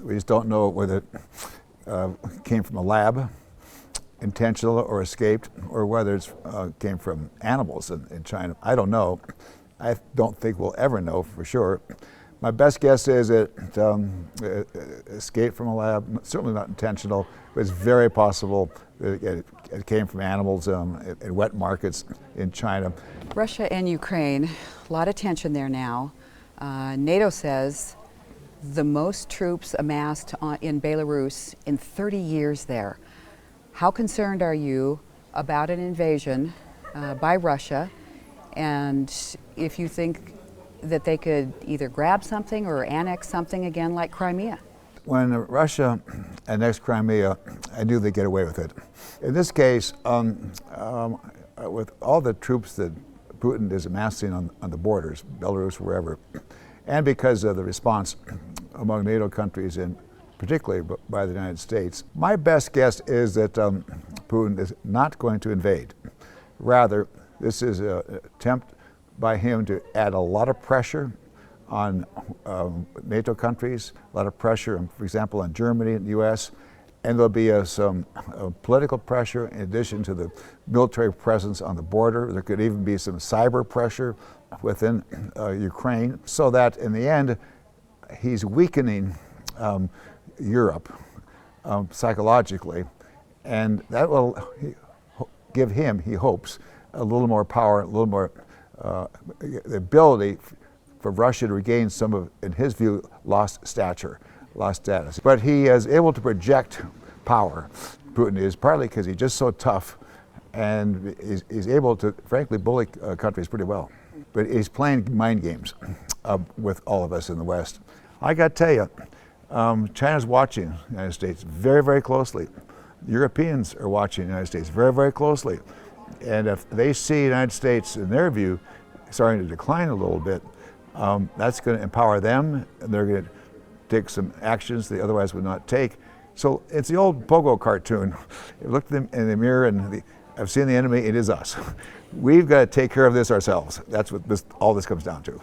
We just don't know whether it came from a lab, intentional or escaped, or whether it came from animals in China. I don't know. I don't think we'll ever know for sure. My best guess is it escaped from a lab, certainly not intentional, but it's very possible that it came from animals in wet markets in China. Russia and Ukraine, a lot of tension there now. NATO says the most troops amassed in Belarus in 30 years there. How concerned are you about an invasion by Russia, and if you think that they could either grab something or annex something again like Crimea? When Russia annexed Crimea, I knew they'd get away with it. In this case, with all the troops that Putin is amassing on the borders, Belarus, wherever, and because of the response among NATO countries and particularly by the United States, my best guess is that Putin is not going to invade. Rather, this is an attempt by him to add a lot of pressure on NATO countries, a lot of pressure, for example, on Germany and the US, and there'll be some political pressure in addition to the military presence on the border. There could even be some cyber pressure within Ukraine, so that in the end, he's weakening Europe psychologically, and that will give him, he hopes, a little more power, a little more the ability for Russia to regain some of, in his view, lost stature, lost status. But he is able to project power, Putin is, partly because he's just so tough, and he's able to, frankly, bully countries pretty well. But he's playing mind games with all of us in the West. I got to tell you, China's watching the United States very, very closely. Europeans are watching the United States very, very closely. And if they see the United States, in their view, starting to decline a little bit, that's going to empower them, and they're going to take some actions they otherwise would not take. So it's the old Pogo cartoon. You look at them in the mirror and I've seen the enemy, it is us. We've got to take care of this ourselves. That's what all this comes down to.